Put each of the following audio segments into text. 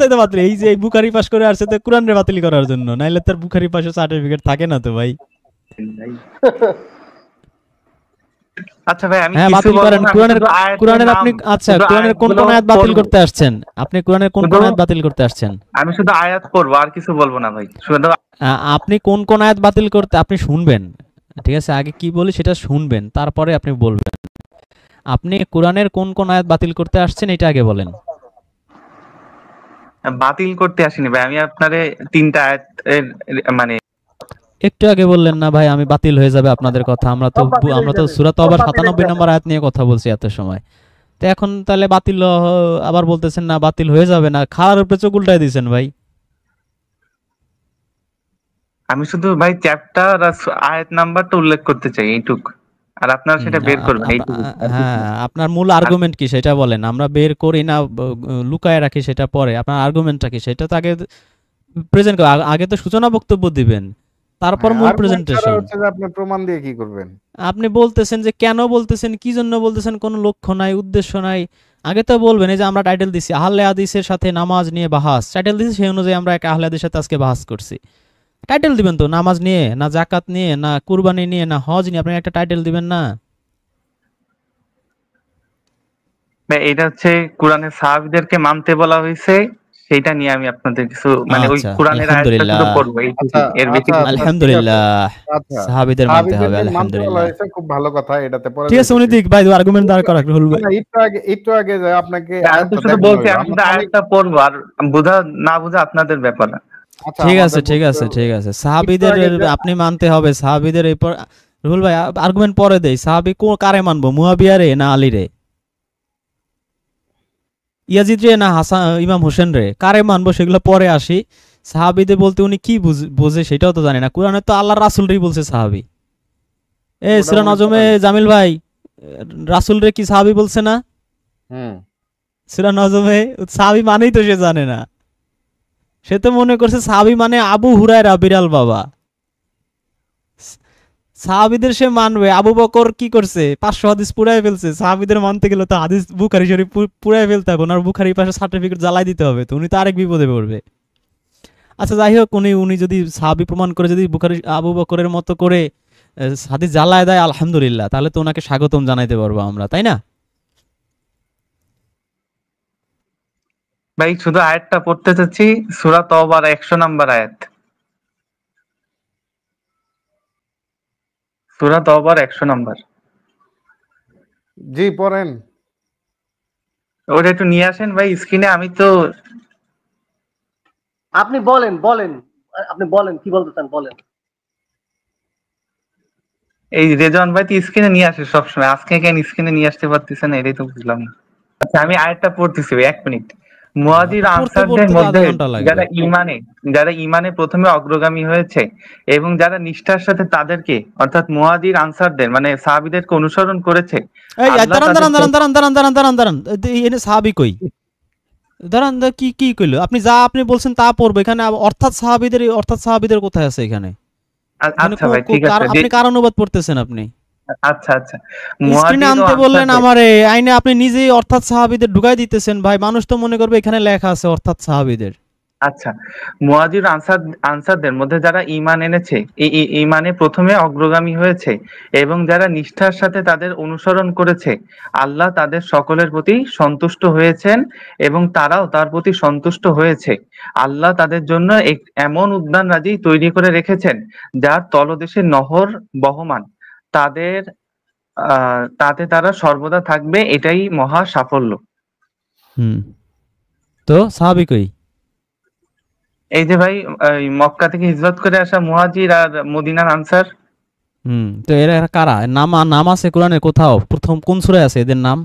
তাই তো বাতিল, এই যে এই বুখারি পাস করে আসছে তো কোরআন রে বাতিল করার জন্য, নাইলে তার বুখারি পাশের সার্টিফিকেট থাকে না তো ভাই। ভাই। আচ্ছা ভাই আমি হ্যাঁ কিছু বাতিল বলবো করেন না, আমি কোরআনের। শুধু আয়াতের কোরআনের নাম, আপনি আচ্ছা শুধু কোরআনের কোন আয়াতগুলো কোন আয়াত বাতিল পড়বো। করতে আসছেন? আপনি কোরআনের কোন শুধু কোন আয়াত বাতিল করতে আসছেন? আমি শুধু আয়াত পড়বো, আর কিছু বলবো না ভাই, শুধু। আপনি কোন কোন আয়াত বাতিল করতে, আপনি শুনবেন, ঠিক আছে? আগে কি বলি সেটা শুনবেন, তারপরে আপনি বলবেন। আপনি কোরআনের কোন কোন আয়াত বাতিল করতে আসছেন এটা আগে বলেন। বাতিল করতে আসিনি ভাই, আমি আপনারে 3টা আয়াত মানে একটু আগে বললেন না ভাই আমি বাতিল হয়ে যাবে আপনাদের কথা, সব বাতিল হয়ে আমরা তো যাবে, সূরা সব তওবার বাতিল হয়ে 97 যাবে। নম্বর আয়াত নিয়ে কথা বলছি এত সময়। তো এখন তাহলে বাতিল আবার বলতেছেন না বাতিল হয়ে যাবে না, খাওয়ার উপরে চোখ উল্টায় দিয়েছেন ভাই। আমি শুধু ভাই চ্যাপ্টার আর আয়াত নাম্বারটা উল্লেখ করতে চাই, এইটুক। আর আপনারা সেটা বের করবেন, এইটুকু, আর কিছু হ্যাঁ না। আপনার মূল আর আর্গুমেন্ট কি সেটা বলেন, আমরা বের করি না লুকায় রাখি সেটা পরে, আপনার আর্গুমেন্টটা কি সেটা তো আগে প্রেজেন্ট করুন। আগে তো সূচনা বক্তব্য দিবেন, তারপর হ্যাঁ, মূল আর্গুমেন্ট ছাড়া প্রেজেন্টেশন। হচ্ছে যে আপনি প্রমাণ দিয়ে কি করবেন? আপনি বলতেছেন যে কেন বলতেছেন, কি জন্য বলতেছেন, কোনো লক্ষ্য নাই, উদ্দেশ্য নাই। আগে তো বলবেন, এই যে আমরা টাইটেল দিছি আহলে হাদিসের সাথে নামাজ নিয়ে বাহাস, টাইটেল দিছি সেই অনুযায়ী আমরা এক আহলে হাদিসের সাথে আজকে বাহাস করছি। টাইটেল দিবেন তো, নামাজ নিয়ে না, জাকাত নিয়ে না, কুরবানি নিয়ে না, হজ নিয়ে, আপনি একটা টাইটেল দিবেন না? ভাই, এটা হচ্ছে কোরআনের সাহাবীদেরকে মানতে বলা হয়েছে, সেইটা নিয়ে আমি আপনাদের কিছু মানে ওই আচ্ছা কোরআনের আয়াতটা শুধু আলহামদুলিল্লাহ, পড়বো, এইটুকু, আচ্ছা, এর বেশি আচ্ছা, কিছু আচ্ছা, না। ঠিক আছে। আলহামদুলিল্লাহ। আচ্ছা, সাহাবীদের মানতে হবে, সাহাবীদেরকে মানতে বলা আলহামদুলিল্লাহ। হয়েছে, খুব ভালো কথা, এটাতে পরে ঠিক আছে উনি যাইতেছি। দিক ভাই, আর্গুমেন্ট দাঁড় একটু করাক রুল না, ভাই। না, একটু আগে যে আপনাকে আমি তো আয়াতটা শুধু দেখানো বলছি, হইলো। আমি আমরা শুধু তো অনেক আয়াতটা পড়বো, আর বোঝা না বোঝা আপনাদের ব্যাপার। আচ্ছা, ঠিক আছে আমাদের ঠিক বুঝতে আছে হবে। ঠিক আছে, একটু সাহাবীদের আগে যে আপনি মানতে হবে, সাহাবীদের এরপর রুল ভাই আর্গুমেন্ট পরে দেই। সাহাবী কারে মানবো, মুয়াবিয়া রে না আলী রে, ইয়াজিদ রে না হাসান ইমাম হোসেন রে, কারে মানবো সেগুলো পরে আসি। সাহাবীদের বলতে উনি কি বোঝে সেটাও তো জানে না, কোরআনে তো আল্লাহ রাসূলরেই বলছে সাহাবী। ওটা সূরা উনি নজমে জানেন। জামিল ভাই, রাসূল রে কি সাহাবী বলছে না? হুম। সূরা নজমে সাহাবী মানেই তো সে জানে না, সে তো মনে করছে সাহাবী মানে আবু হুরায়রা বিড়াল বাবা। সাহাবীদের সে মানবে। আবু বকর কি করছে, 500 হাদিস পুরাই ফেলছে, সাহাবীদের মানতে গেলে তো হাদিস বুখারী শরীফ পুরাই ফেলতে হবে, ওনার বুখারী পাশে সার্টিফিকেট জ্বালাই দিতে হবে, তো উনি তো আরেক বিপদে পড়বে। আচ্ছা যাই হোক, উনি যদি সাহাবী প্রমাণ করে যদি বুখারী আবু বকরের মতো করে হাদিস জ্বালায় দেয় আলহামদুলিল্লাহ, তাহলে তো ওনাকে স্বাগতম জানাইতে পারবো আমরা, তাই না? ভাই শুধু আয়াতটা পড়তে চাচ্ছি, সূরা তওবার 100 নাম্বার আয়াত। সূরা তওবার 100 নাম্বার, জি, পড়েন। ওটা একটু নিয়ে আসেন ভাই স্ক্রিনে। আমি তো আপনি বলেন বলেন, আপনি বলেন কি বলতে চান বলেন। এই রেজওয়ান ভাই তো স্ক্রিনে নিয়ে আসে সবসময়, আজকে কেন স্ক্রিনে নিয়ে আসতে পারতেছে না, এটাই তো বুঝলাম না। আচ্ছা আমি আয়াতটা পড়তেছি ভাই, 1 মিনিট। মুহাজির তো পড়তে আনসারদের পড়তে তো আধা মধ্যে ঘন্টা লাগবে। যারা ইমানে প্রথমে অগ্রগামী হয়েছে এবং যারা নিষ্ঠার সাথে তাদেরকে, অর্থাৎ মুহাজির আনসারদের মানে সাহাবীদেরকে অনুসরণ করেছে, এই আল্লাহ দাঁড়ান তাদের দাঁড়ান দাঁড়ান দাঁড়ান দাঁড়ান দাঁড়ান দাঁড়ান দাঁড়ান, এনে সাহাবী কই? দাঁড়ান কি কি কইলো আপনি, যা আপনি বলছেন তা পড়বো এখানে, অর্থাৎ সাহাবীদের কোথায় আছে এখানে? এখানে আচ্ছা ভাই ঠিক আছে যে, আপনি কার অনুবাদ পড়তেছেন আপনি? আচ্ছা আচ্ছা, স্ক্রিনে মুহাজির ও আনতে বললেন আনসারদের। আমারে, আইনে আপনি নিজেই অর্থাৎ সাহাবীদের ঢুকাই দিতেছেন ভাই, মানুষ তো মনে করবে এখানে লেখা আছে অর্থাৎ সাহাবীদের। আচ্ছা, মুহাজির আনসারদের মধ্যে যারা ঈমান এনেছে, এই ঈমানে প্রথমে অগ্রগামী হয়েছে এবং যারা নিষ্ঠার সাথে তাদের অনুসরণ করেছে, আল্লাহ তাদের সকলের প্রতি সন্তুষ্ট হয়েছেন এবং তারাও তার প্রতি সন্তুষ্ট হয়েছে। আল্লাহ তাদের জন্য এমন উদ্যান রাজি তৈরি করে রেখেছেন যার তলদেশে নহর বহমান। তাদের তাতে তারা সর্বদা থাকবে, এটাই মহা সাফল্য। হুম, তো সাহাবী কই? এই যে ভাই, এই মক্কা থেকে হিজরত করে আসা মুহাজির আর মদিনার আনসার। তো এরা কারা? নাম আছে কোরআনে কোথাও? প্রথম কোন সূরায় আছে এদের নাম?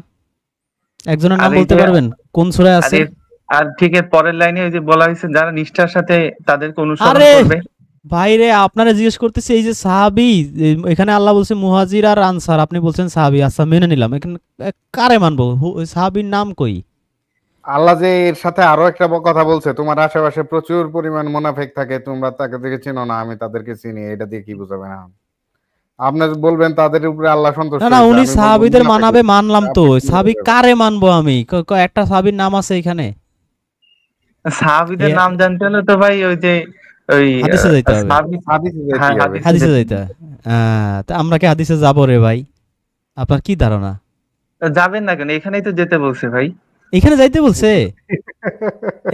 একজনের আর নাম এই বলতে যে পারবেন কোন সূরায় আর আছে? এর আর ঠিক এর পরের লাইনে ওই যে বলা হয়েছে যারা নিষ্ঠার সাথে তাদেরকে অনুসরণ আরে করবে। ভাইরে আপনারা জিজ্ঞেস করতেছি, এই যে সাহাবী, এখানে আল্লাহ বলছে মুহাজির আর আনসার, আপনি বলছেন সাহাবী, আচ্ছা মেনে নিলাম, এখানে কারে মানবো? সাহাবীর নাম কই? আল্লাহ যে এর সাথে আরো একটা কথা বলছে, তোমার আশেপাশে প্রচুর পরিমাণ মুনাফিক থাকে, তোমরা তাকে দেখে চিনো না, আমি তাদেরকে চিনি, এটা দিয়ে কি বুঝাবেন? আপনি বলবেন তাদের উপরে আল্লাহ না সন্তুষ্ট না, হয়েছে, উনি আমি বলবো সাহাবীদের মুনাফিক মানাবে, হয়েছে। মানলাম তো, আপনি কি সাহাবী বলবেন? কারে মানবো আমি? একটা সাহাবীর নাম আছে এখানে? সাহাবীদের এ- নাম জানতে হলে তো ভাই ওই যে ওই হাদিসে যাইতে হবে, হাদিসে যেতে হ্যাঁ, হবে। হাদিসে যাইতে হবে। তা আমরা কি হাদিসে যাবো রে ভাই? আপনার কি ধারণা? যাবেন না কেন? এখানেই তো যেতে বলছে ভাই। এখানে যাইতে বলছে?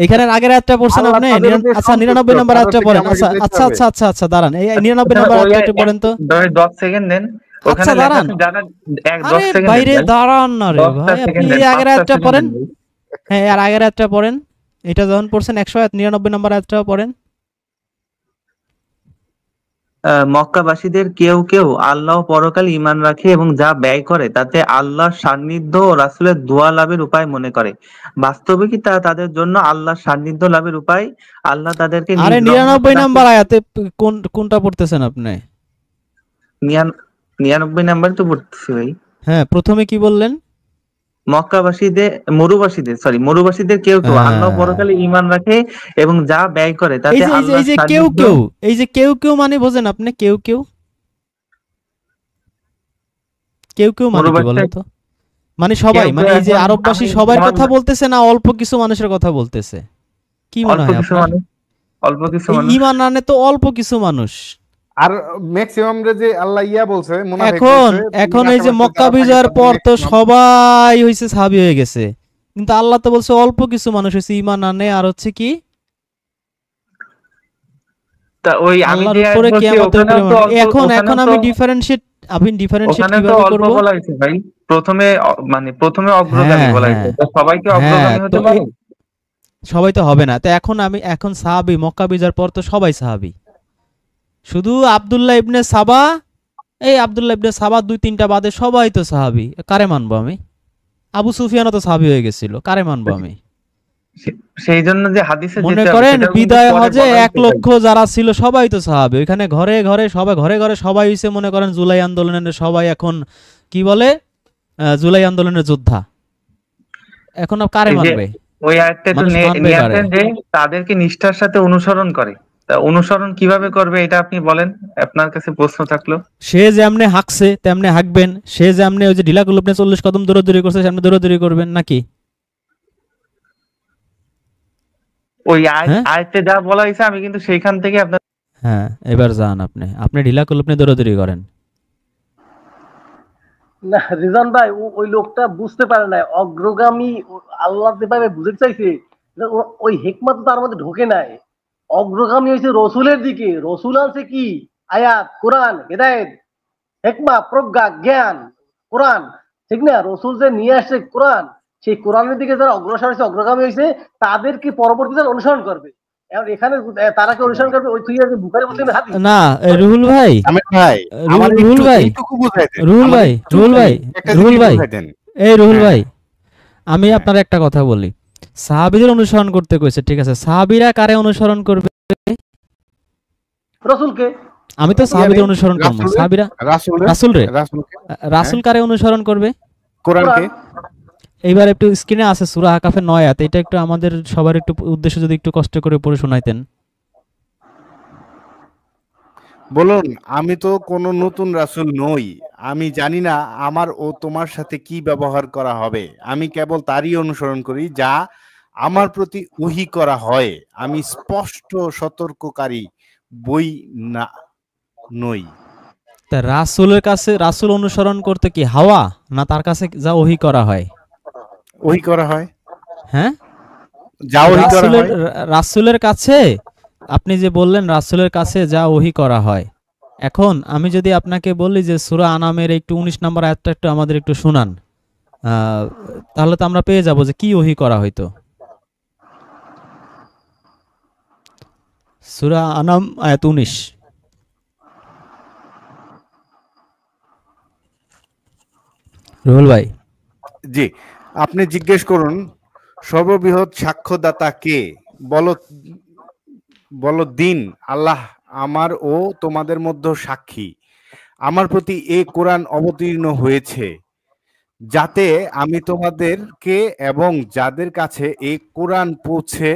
এখানে আগের আয়াতটা পড়ছেন আল্লাহ আপনি? তাদের উপর আচ্ছা, সন্তুষ্ট, 99 নম্বর তাদের আয়াতটা থেকে পড়েন। আমাকে আচ্ছা যেতে আচ্ছা হবে। আচ্ছা আচ্ছা আচ্ছা, দাঁড়ান, এই 99 নম্বর ওই আয়াতটা একটু পড়েন তো। 10 সেকেন্ড দেন। ওখানে আচ্ছা লেখা দাঁড়ান, আছে যারা আরে 10 সেকেন্ড বাইরে দেন ভাই। দাঁড়ান না রে 10টা ভাই, আপনি সেকেন্ড দেন, এই আগের 5টা আয়াতটা সেকেন্ড পড়েন। দেন ভাই। হ্যাঁ, আর আগের আয়াতটা পড়েন। এটা যখন পড়ছেন 100 আয়াত, 99 নম্বর আয়াতটাও পড়েন। মক্কাবাসীদের কেউ কেউ আল্লাহ ও পরকালে ঈমান রাখে এবং যা ব্যয় করে তাতে আল্লাহর সান্নিধ্য ও রাসূলের দোয়া লাভের উপায় মনে করে। বাস্তবে কি তা তাদের জন্য আল্লাহর সান্নিধ্য লাভের উপায়? আল্লাহ তাদেরকে আরে নিজ 99 রহমতে নম্বর আয়াতে কোনটা পড়তেছেন আপনি? 99 নাম্বার তো পড়তেছি ভাই। হ্যাঁ, প্রথমে কি বললেন? মরুবাসীদের কেউ কেউ আল্লাহ ও আহ, পরকালে ঈমান রাখে এবং যা ব্যয় করে এই তাতে যে এই যে এই আল্লাহর যে কেউ সান্নিধ্য। কেউ, এই যে কেউ কেউ মানে বোঝেন আপনি? কেউ কেউ, কেউ কেউ মানে কি বলেন মরুবাসী তো? মানে সবাই, কেউ মানে কেউ এই যে এখন আরববাসী আমি সবার আমার কথা বলতেছে না অল্প কিছু মানুষের কথা বলতেছে? কি মনে অল্প হয় কিছু আপনার? মানুষ, অল্প কিছু এই মানুষ। ঈমান আনে তো অল্প কিছু মানুষ। আর ম্যাক্সিমাম রে যে আল্লাহ ইয়া বলছে, মুনাফিক এখন বলছে, এখন এই যে আশেপাশে মক্কা যারা থাকে বিজয়ের তাদের পর তো maximum সবাই হইছে সাহাবী হয়ে গেছে, কিন্তু আল্লাহ তো বলছে অল্প কিছু মানুষ হইছে ঈমান আনে। আর হচ্ছে কি, তা ওই আমি আল্লাহর যে আয়াত উপরে বলছি কিয়ামতের উপরে ওখানেও তো ঈমান। অল্প, এখন ওখানেও তো আমি ডিফারেন্সিয়েট ওখানে তো কিভাবে অল্প করব? বলা হয়েছে ভাই। প্রথমে মানে প্রথমে অগ্রগামী হ্যাঁ বলা হ্যাঁ হয়েছে, তো সবাইকে হ্যাঁ, অগ্রগামী তো হতে পারে। সবাই তো হবে না। তো এখন সাহাবী, মক্কা বিজয়ের পর তো সবাই সাহাবী। শুধু আব্দুল্লাহ ইবনে সাবা, এই আব্দুল্লাহ ইবনে সাবা 2-3টা বাদে সবাই তো সাহাবী। কারে মানবো আমি? আবু সুফিয়ানও তো সাহাবী হয়ে গেছিল, কারে মানবো আমি? সেই জন্য যে হাদিসে মনে যেতে হবে করেন সেটাও কিন্তু বিদায় পরে হজে বলা 1 হয়েছে ভাই। লক্ষ যারা ছিল সবাই তো সাহাবী। ওইখানে ঘরে ঘরে সবাই, ঘরে ঘরে সবাই হইছে মনে করেন জুলাই আন্দোলনের সবাই এখন কি বলে, জুলাই আন্দোলনের যোদ্ধা। এখন আর কারে এই যে মানবে? ওই আয়াতটা একটু মানুষ মানবে নিয়ে কারে? আসেন যে তাদেরকে নিষ্ঠার সাথে অনুসরণ করে। তা অনুসরণ কিভাবে করবে এটা আপনি বলেন, আপনার কাছে প্রশ্ন থাকলো। সে যেমনে হাঁকছে তেমনে হাঁকবেন, সে যেমনে ওই যে ঢিলা কুলুপনে 40 কদম দৌড়াদৌড়ি করছে সামনে দৌড়াদৌড়ি করবেন নাকি? ওই হ্যাঁ আয়াতে যা বলা হয়েছে আমি কিন্তু সেইখান থেকে আপনার হ্যাঁ, এবার যান আপনি ঢিলা কুলুপনে দৌড়াদৌড়ি করেন। না রিজন ভাই, ওই লোকটা বুঝতে পারে না অগ্রগামী আল্লাহ যেভাবে বুঝতে চাইছে, ওই হিকমত তার মধ্যে ঢোকে নাই। অগ্রগামী হয়েছে রসুলের দিকে। রসুল আনছে কি? আয়াত, কোরআন, হেদায়েত, হেকমা, প্রজ্ঞা, জ্ঞান, কোরআন, ঠিক না? রসুল যে নিয়ে আসছে কোরআন, সেই কোরআনের দিকে যারা অগ্রসর হয়েছে, অগ্রগামী হয়েছে, তাদেরকে পরবর্তীতে অনুসরণ করবে। এখন এখানে তারা কি অনুসরণ করবে? ওই তুই বুখারী মুসলিমের হাদিস। না, রুহুল ভাই, আমির ভাই, আমার রুহুল একটু ভাই, এইটুকু বুঝাই দেন, রুহুল আমার ভাই, একটু রুহুল ভাই, একটা রুহুল জিনিস ভাই, বুঝাই দেন। এই রুহুল হ্যাঁ ভাই, আমি হ্যাঁ, আপনার একটা কথা বলি। সাহাবীদের অনুসরণ করতে কইছে, ঠিক আছে, সাহাবীরা কারে অনুসরণ করবে? রসুলকে। আমি তো ইয়ারে সাহাবীদের অনুসরণ করবো। রাসূলের সাহাবীরা রাসূলের রাসূল রে, রাসূলকে, হ্যাঁ, রাসূল কারে অনুসরণ করবে? কোরআনকে। এইবার একটু স্ক্রিনে আছে সূরা আকাফের 9 আয়াত, এটা একটু আমাদের সবার একটু উদ্দেশ্যে যদি একটু কষ্ট করে পড়ে শোনাইতেন। বলুন, আমি তো কোনো নতুন রাসূল নই। আমি জানি না আমার ও তোমার সাথে কি ব্যবহার করা হবে। আমি কেবল তারই অনুসরণ করি যা আমার প্রতি ওহী করা হয়। আমি স্পষ্ট সতর্ককারী বই না নই। তা রাসূলের কাছে, রাসূল অনুসরণ করতে কি হাওয়া, না তার কাছে যা ওহী করা হয়? ওহী করা হয়, হ্যাঁ, যা ওহী করা হয়। রাসূলের কাছে, আপনি যে বললেন রাসূলের কাছে যা ওহী করা হয়, এখন আমি যদি আপনাকে বলি যে সূরা আনামের একটু 19 নম্বর আয়াতটা একটু আমাদের একটু শুনান, তাহলে তো আমরা পেয়ে যাব যে কি ওহী করা হইতো। সূরা আনাম আয়াত 19। রুহুল ভাই, জি, আপনি জিজ্ঞেস করুন, সর্ববৃহৎ সাক্ষ্যদাতা কে? বলো, বলো দিন আল্লাহ আমার ও তোমাদের মধ্যে সাক্ষী। আমার প্রতি এ কোরআন অবতীর্ণ হয়েছে যাতে আমি তোমাদেরকে এবং যাদের কাছে এই কোরআন পৌঁছে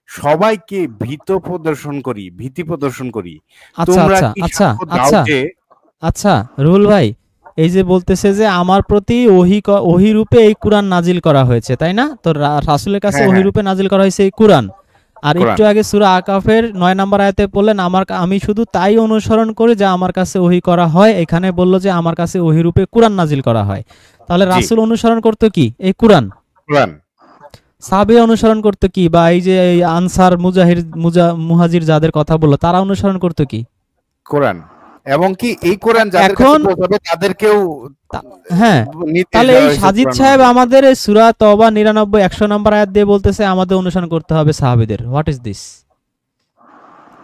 সবাইকে ভীতি প্রদর্শন করি। আচ্ছা তোমরা আচ্ছা কি আচ্ছা সাক্ষ্য দাও আচ্ছা যে আচ্ছা, রুহুল ভাই, এই যে বলতেছে যে আমার প্রতি ওহী রূপে এই কুরআন নাজিল করা হয়েছে, তাই না? তো রাসূলের কাছে হ্যাঁ ওহী হ্যাঁ রূপে নাজিল করা হয়েছে এই কুরআন। আর কোরআন। একটু আগে সূরা আকাফের 9 নম্বর আয়াতে বললেন আমি শুধু তাই অনুসরণ করি যা আমার কাছে ওহী করা হয়। এখানে বলল যে আমার কাছে ওহী রূপে কুরআন নাজিল করা হয়। তাহলে জি। রাসূল অনুসরণ করতে কি? এই কুরআন। কোরআন। সাহাবী অনুসরণ করতে কি? বা এই যে এই আনসার মুহাজির যাদের কথা বললো তারা অনুসরণ করতে কি? কোরআন। এবং কি এই কোরআন যাদের কাছে এখন পৌঁছাবে তাদেরকেও হ্যাঁ, নির্দেশ তাহলে দেওয়া এই হয়েছে সাজিদ কোরআন সাহেব অনুযায়ী। আমাদের এই সূরা তওবা 99 100 নম্বর আয়াত দিয়ে বলতেছে আমাদের অনুসরণ করতে হবে সাহাবীদের। What is this?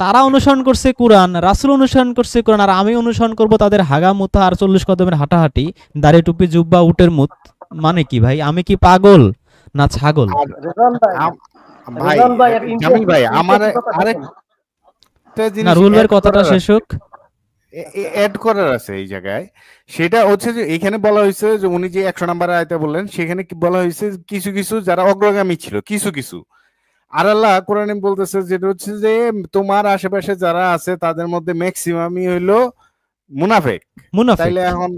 তারা অনুসরণ করছে কুরআন, রাসূল অনুসরণ করছে কুরআন, আর আমি অনুসরণ করব তাদের হাগা মুতা আর 40 কদমের হাঁটাহাঁটি, দাড়ি টুপি জুব্বা উটের মুত। মানে কি ভাই? আমি কি পাগল না ছাগল? আর রেজান ভাই, ভাই রেজান ভাই, একটা জামিল ভাই interesting আমার কথা আরেক দেখেন। একটা না, জিনিস রুল ভাইয়ের add কথাটা করার শেষ হোক। অ্যাড করার আছে এই জায়গায়। সেটা হচ্ছে যে এখানে বলা হয়েছে যে উনি যে 100 নম্বর আয়াতে বললেন সেখানে কি বলা হয়েছে কিছু কিছু যারা অগ্রগামী ছিল কিছু কিছু, আর আল্লাহ কোরআনে বলতেছে যেটা হচ্ছে যে তোমার আশেপাশে যারা আছে তাদের মধ্যে ম্যাক্সিমামই হইলো মুনাফেক। মুনাফিক। তাইলে এখন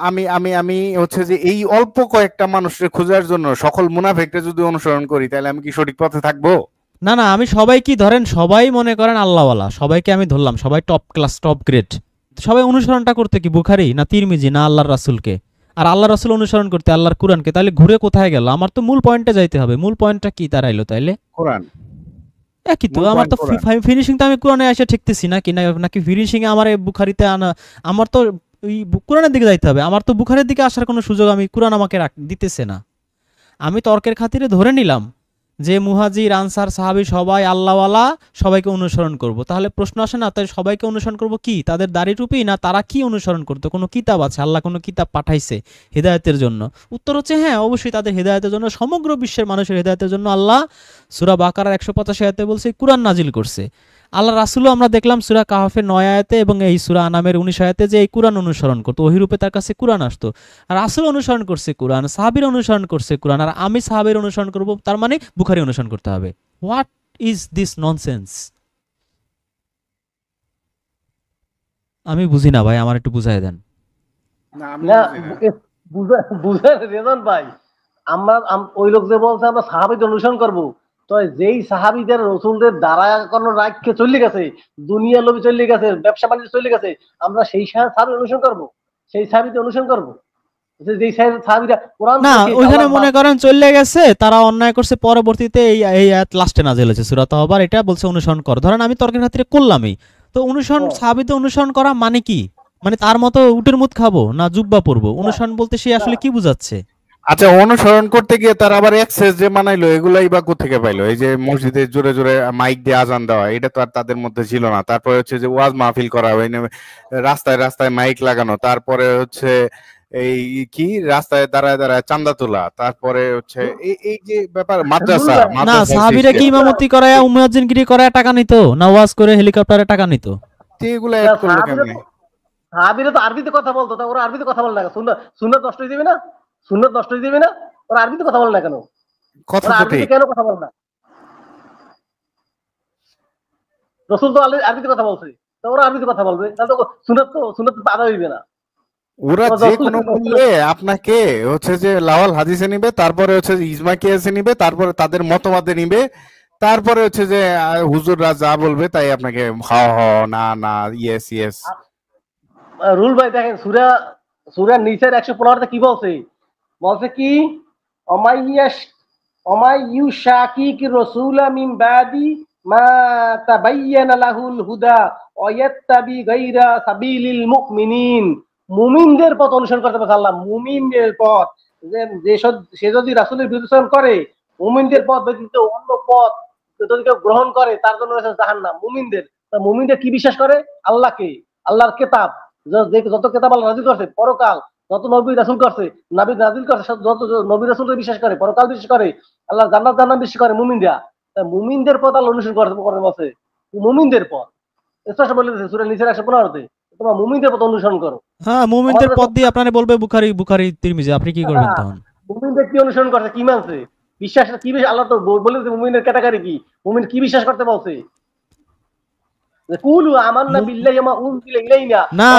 আমি আমি আমি হচ্ছে যে এই অল্প কয়েকটা মানুষের খোঁজার জন্য সকল মুনাফেককে যদি অনুসরণ করি তাহলে আমি কি সঠিক পথে থাকবো? না না, আমি সবাই কি ধরেন সবাই মনে করেন আল্লাহওয়ালা, সবাইকে আমি ধরলাম, সবাই টপ ক্লাস টপ গ্রেড, সবাই অনুসরণটা করতে কি বুখারি না তিরমিজি না আল্লাহর রাসূলকে? আর আল্লাহর রাসূল অনুসরণ করতে আল্লাহর কুরআনকে। তাহলে ঘুরে কোথায় গেল? আমার তো মূল পয়েন্টে যাইতে হবে। মূল পয়েন্টটা কি দাঁড়াইলো তাইলে? কোরআন। একই তো, মূল আমার তো point কোরআন। ফিনিশিং তো আমি কোরআনে এসে ঠেকতেছি নাকি নাকি ফিনিশিং এ আমার এই বুখারিতে আনা? আমার তো ওই কোরআনের দিকে যাইতে হবে। আমার তো বুখারির দিকে আসার কোনো সুযোগ আমি কোরআন আমাকে দিতেছে না। আমি তর্কের খাতিরে ধরে নিলাম যে মুহাজির আনসার সাহাবী সবাই আল্লাহওয়ালা, সবাইকে অনুসরণ করব। তাহলে প্রশ্ন আসে না, তাই সবাইকে অনুসরণ করব কি? তাদের দাড়ি টুপি না তারা কি অনুসরণ করতো? কোনো কিতাব আছে? আল্লাহ কোনো কিতাব পাঠাইছে হেদায়েতের জন্য? উত্তর হচ্ছে হ্যাঁ, অবশ্যই তাদের হেদায়েতের জন্য, সমগ্র বিশ্বের মানুষের হেদায়েতের জন্য আল্লাহ সূরা বাকারার 185 আয়াতে বলছে কুরআন নাজিল করছে। আল্লাহ রাসূলও আমরা দেখলাম সূরা কাহফের 9 আয়াতে এবং এই সূরা আনামের 19 আয়াতে যে এই কুরআন অনুসরণ করতো, ওহীরূপে তার কাছে কুরআন আসতো। আর রাসূল অনুসরণ করছে কুরআন, সাহাবীর অনুসরণ করছে কুরআন, আর আমি সাহাবীর অনুসরণ করব, তার মানে বুখারী অনুসরণ করতে হবে। What is this nonsense? আমি বুঝি না ভাই, আমার একটু বুঝাই দেন। না আমি না বুঝি না। বুঝেন রেজান ভাই, আমরা ওই লোক যে বলছে আমরা সাহাবীদের অনুসরণ করব, তো যেই সাহাবীদের রসুলদের দ্বারা কোনো রাজ্যে চলে গেছে, দুনিয়া লোভী চলে গেছে, ব্যবসা বাণিজ্য চলে গেছে, আমরা সেই সাহাবী অনুসরণ করব, সেই সাহাবীদের অনুসরণ করব। যেই সাহাবীরা কোরআন না, থেকে ওইখানে আল্লাহ মনে করেন চলে গেছে, তারা অন্যায় করছে, পরবর্তীতে এই এই আয়াত লাস্টে নাযিল হয়েছে সূরা তাওবার, এটা বলছে অনুসরণ কর। ধরেন আমি তর্কের খাতিরে করলামই, তো অনুসরণ হ্যাঁ। সাহাবীদের অনুসরণ করা মানে কি? মানে তার মতো উটের মুত খাবো না জুব্বা পরবো? অনুসরণ বলতে সে আসলে কি বুঝাচ্ছে? আচ্ছা, অনুসরণ করতে গিয়ে তার আবার এক্সেস যে বানাইলো এগুলাই বা কোথেকে পাইলো? এই যে মসজিদে জোরে জোরে মাইক দিয়ে আজান দেওয়া, এটা তো আর তাদের মধ্যে ছিল না। তারপরে হচ্ছে যে ওয়াজ মাহফিল করা, রাস্তায় রাস্তায় মাইক লাগানো, তারপরে হচ্ছে এই কি রাস্তায় দাঁড়ায় দাঁড়ায় চান্দা তোলা, তারপরে হচ্ছে এই এই যে ব্যাপার মাদ্রাসা না, না, মাদ্রাসার সাহাবীরা কি system, ইমামতি করায়া মুয়াজ্জিনগিরি করায়া টাকা নিত না ওয়াজ করে হেলিকপ্টারে টাকা নিত? তো এগুলো অ্যাড করলো কেমনে? সাহাবীরা তো আরবিতে কথা বলতো, তা ওরা আরবিতে কথা বলে না, সুন্নাত নষ্ট হয়ে যাবে না? সুন্নাত নষ্ট হয়ে যাবে না? ওরা আরবিতে কথা বলে না কেন? কথা ওরা তো আরবিতে ঠিক। কেন কথা বলে না? রসুল তো আরবিতে কথা বলছে, তো ওরা আরবিতে কথা বলবে, তাহলে তো সুন্নাত তো আদা হইবে না। ওরা ওরা যে রসুল কোনো মূল্যে আপনাকে হচ্ছে যে লাওয়াল হাদিসে নিবে, তারপরে হচ্ছে যে ইজমা কিয়াসে নিবে, তারপরে তাদের মতবাদে নিবে, তারপরে হচ্ছে যে হুজুররা যা বলবে তাই আপনাকে হ হ না না ইয়েস ইয়েস। রুল ভাই দেখেন সূরা নিসার 115 কি বলছে? বলছে কি অমাইয়ুশাকিকির রাসূলা মিন বাদি মা তাবায়্যানা লাহুল হুদা ওয়া ইয়াত্তাবি গায়রা সাবিলিল মুমিনিন। মুমিনদের পথ অনুসরণ করতে বলছে আল্লাহ, মুমিনদের পথ। সে যদি রাসূলের বিরোধিতা করে, মুমিনদের পথ ব্যতীত অন্য পথ যদি কেউ গ্রহণ করে তার জন্য রয়েছে জাহান্নাম। মুমিনদের, মুমিনদের কি বিশ্বাস করে? আল্লাহকে, আল্লাহর কিতাব, যত কিতাব আল্লাহ নাযিল করছে, পরকাল যত নবী রাসূল করছে, নবী নাযিল করছে, যত নবী রাসূলকে বিশ্বাস করে, পরকাল বিশ্বাস করে, আল্লাহ জান্নাত জাহান্নাম বিশ্বাস করে মুমিনরা। মুমিনদের পথ আল্লাহ অনুসরণ করতে বলছে, মুমিনদের পথ স্পষ্ট বলে দিয়েছে সূরা নিসার 115-তে, তোমরা মুমিনদের পথ অনুসরণ করো। হ্যাঁ, মুমিনদের পথ দিয়ে আপনারা বলবে বুখারী তিরমিজি, আপনি কি করবেন তখন? মুমিনদের কি অনুসরণ করছে, কি মানছে, বিশ্বাস কি? আল্লাহ তো বলে দিয়েছে মুমিনের ক্যাটাগরি কি, মুমিন কি বিশ্বাস করতে বলছে। কুলু আমান্না বিল্লাহি ওয়া মা উনজিলা ইলাইনা না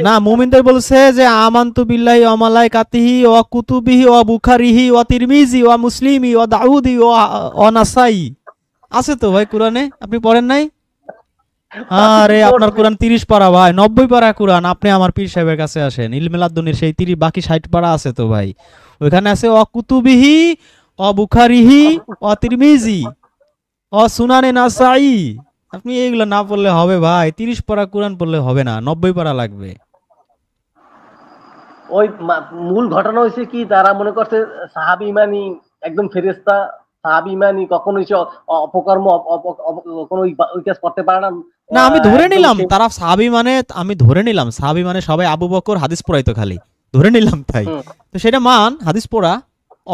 না, মুমিনদের বলছে যে আমানতু বিল্লাহি ওয়া মালাইকাতিহি ওয়া কুতুবিহি ওয়া বুখারিহি ওয়া তিরমিজি ওয়া মুসলিমি ওয়া দাউদি ওয়া নাসাই। আছে তো ভাই কোরআনে, আপনি পড়েন নাই? আরে পড়ছি। আপনার কোরআন 30 পারা ভাই, 90 পারা কোরআন। আপনি আমার পীর সাহেবের কাছে আসেন, ইলমেলাদ্দুনির সেই 30 বাকি 60 পারা আছে তো ভাই। ওইখানে আছে অকুতুবিহি, অবুখারিহি, অতিরমিজি, সুনানে নাসাই। আপনি এইগুলো না পড়লে হবে ভাই, 30 পারা কোরআন পড়লে হবে না, 90 পারা লাগবে। ওই মূল ঘটনা হয়েছে কি, তারা মনে করছে সাহাবী ইমানি একদম ফেরেস্তা, সাহাবী ইমানি কখনোই সে অপকর্ম কোনো ওই কাজ করতে পারে না। না আমি ধরে একদম নিলাম সে তারা সাহাবী, মানে আমি ধরে নিলাম সাহাবী মানে সবাই আবু বকর হাদিস পড়াইতো খালি, ধরে নিলাম তাই। হুম, তো সেটা মান হাদিস পড়া,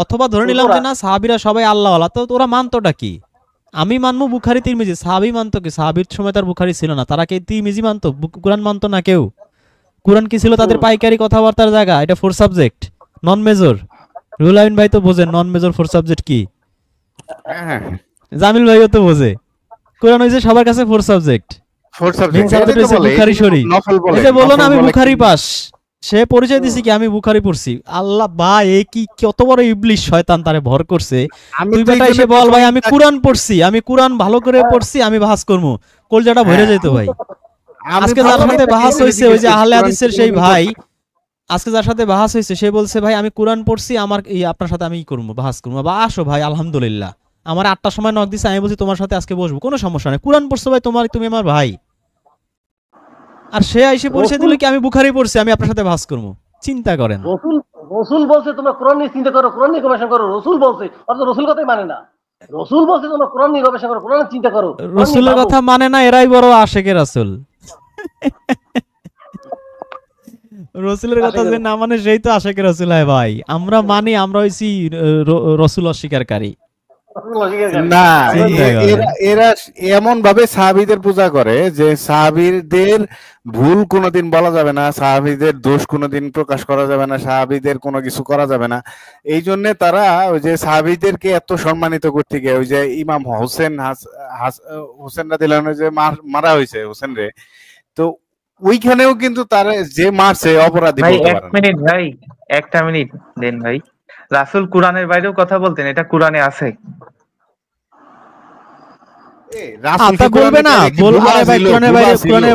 অথবা ধরে নিলাম ওরা যে না সাহাবীরা সবাই আল্লাহ ওয়ালা, তো ওরা মানতোটা কি? আমি মানবো বুখারি তিরমিজি, সাহাবী মানতো কি? সাহাবীর সময় তার বুখারি ছিল না, তারা কি তিরমিজি মানতো? কোরআন মানতো না কেউ? কোরআন কি ছিল তাদের হুম, পাইকারি কথাবার্তার জায়গা? এটা ফোর সাবজেক্ট, নন মেজর। রুল আইন ভাই তো বোঝেন নন মেজর ফোর সাবজেক্ট কি, হ্যাঁ, জামিল ভাইও তো বোঝে। কোরআন হইছে সবার কাছে four subject, four main subject subject এটাই তো হইছে বলে, বুখারি এটাই তো শরীফ। নফল বলে, এই যে বললো না নফল আমি বলে বুখারি কি? পাস, সে পরিচয় হুম। দিছে কি আমি বুখারি পড়ছি। আল্লাহ ভাই এ কি কত বড় ইবলিশ শয়তান তারে ভর করছে। আমি তুই তো এই বেটা জন্য এসে বল ভাই প্রথম আমি কোরআন পড়ছি, আমি কোরআন ভালো করে হ্যাঁ, পড়ছি, আমি বাহাস করবো, কলজাটা ভরে হ্যাঁ, যেত ভাই। আমি আজকে যার প্রথমে সাথে তাকে বাহাস এগুলো হয়েছে ওই জিজ্ঞেস যে করছি আহলে কোরআন হাদিসের সেই কোনদিন ভাই, পড়ছেন? আজকে যার সাথে বাহাস হয়েছে সে বলছে ভাই আমি কোরআন পড়ছি, আমার এই আপনার সাথে আমি ই করবো, বাহাস করবো। বা আসো ভাই আলহামদুলিল্লাহ, আমার 8টার সময় নক দিছে, আমি বলছি তোমার সাথে আজকে বসবো, কোনো সমস্যা নেই, কোরআন পড়ছো ভাই, তুমি আমার ভাই। আর সে এসে পরিচয় রসুল দিল কি আমি বুখারি পড়ছি, আমি আপনার সাথে বাহাস করবো। চিন্তা করেন। রসুল রসুল বলছে তোমরা কোরআন নিয়ে চিন্তা করো, কোরআন নিয়ে গবেষণা করো, রসুল বলছে, অর্থাৎ রসুল কথাই মানে না। রসুল বলছে তোমরা কোরআন নিয়ে গবেষণা করো, কোরআন চিন্তা করো, কোরআন নিয়ে রসুলের ভাবো। কথা মানে না, এরাই বড় আশেকের রাসূল। রসুলের কথা আশিকের যে না মানে সেই তো আশেকের রাসূল হয় ভাই। আমরা মানি, আমরা হইছি রসুল অস্বীকারী। লজিকের গাড়ি। না, আমরা চিন্তা করেন। এরা এরা এমন ভাবে সাহাবীদের পূজা করে যে সাহাবীদের ভুল কোনোদিন বলা যাবে না, সাহাবীদের দোষ কোনোদিন প্রকাশ করা যাবে না, সাহাবীদের কোনো কিছু করা যাবে না। এই জন্য তারা ওই যে সাহাবীদেরকে এত সম্মানিত করতে গিয়ে ওই যে ইমাম হোসেন হোসেন রাদিয়াল্লাহু আনহু যে মারা হয়েছে হোসেন রে, তো ওইখানেও কিন্তু তারা যে মারছে অপরাধী ভাই বলতে এক পারেন। মিনিট ভাই, একটা মিনিট দেন ভাই। রাসূল কোরআনের বাইরেও কথা বলতেন, এটা কোরআনে আছে। রাসূল তা কি বলবে কোরআনের না, বাইরে কি বোবা আরে ভাই ছিল? কোরআনের বোবা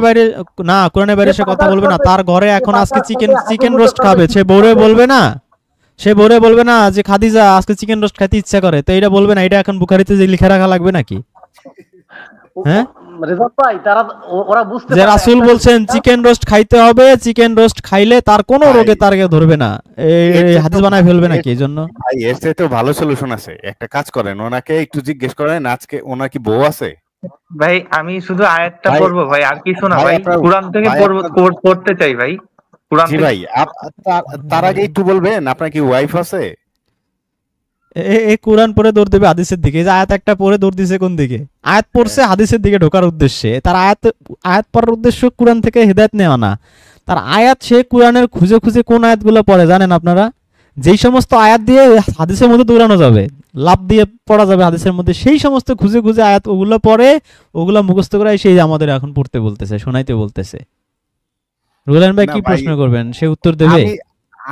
বাইরে, ছিল? না কোরআনের বাইরে যে সে কথা পাচার বলবে না, করবে, তার ঘরে যে এখন আজকে পাচার চিকেন করবে, হাসি চিকেন মুখে রোস্ট করবে, খাবে, সে ভোরে বলবে না, সে ভোরে বলবে না যে খাদিজা আজকে চিকেন রোস্ট খেতে ইচ্ছা করে, তো এটা বলবে না, এটা এখন বুখারিতে যে লিখে রাখা লাগবে নাকি? হ্যাঁ, রেজাল্ট পাই তারা, ওরা বুঝতে যে পারে রাসূল একটা বলছেন চিকেন রোস্ট খাইতে হবে, চিকেন রোস্ট খাইলে তার কোনো ভাই, রোগে তার ধরবে না, এর এই চেয়ে তো হাদিস বানায় ফেলবে এর নাকি এই জন্য? ভাই এর চাইতেও ভালো সলিউশন আছে। একটা কাজ করেন, ওনাকে একটু জিজ্ঞেস করেন আজকে ওনার কি বউ আছে? ভাই আমি শুধু আয়াতটা ভাই, পড়বো ভাই, আর কিছু না ভাই ভাই, আপনার কোরআন থেকে ভাই পড়বো, আপনার পড়তে চাই ভাই, কোরআন জি থেকে। ভাই, তার আগে একটু বলবেন আপনার কি ওয়াইফ আছে? এই কোরআন পড়ে দৌড় দেবে হাদিসের দিকে, এই যে আয়াত একটা পড়ে দৌড় দিছে কোন দিকে? আয়াত পড়ছে হাদিসের দিকে ঢোকার উদ্দেশ্যে, তার আয়াত, আয়াত পড়ার উদ্দেশ্য কোরআন থেকে হেদায়েত নেওয়া না। তার আয়াত সে কোরআনের খুঁজে খুঁজে কোন আয়াতগুলো পড়ে জানেন আপনারা? যেই সমস্ত আয়াত দিয়ে হাদিসের মধ্যে দৌড়ানো যাবে, লাভ দিয়ে পড়া যাবে হাদিসের মধ্যে, সেই সমস্ত খুঁজে খুঁজে আয়াত ওগুলো পড়ে, ওগুলো মুখস্থ করে সেই আমাদের এখন পড়তে বলতেছে, শোনাইতে বলতেছে। রুলান ভাই না কি ভাই, প্রশ্ন করবেন, সে উত্তর দেবে। আমি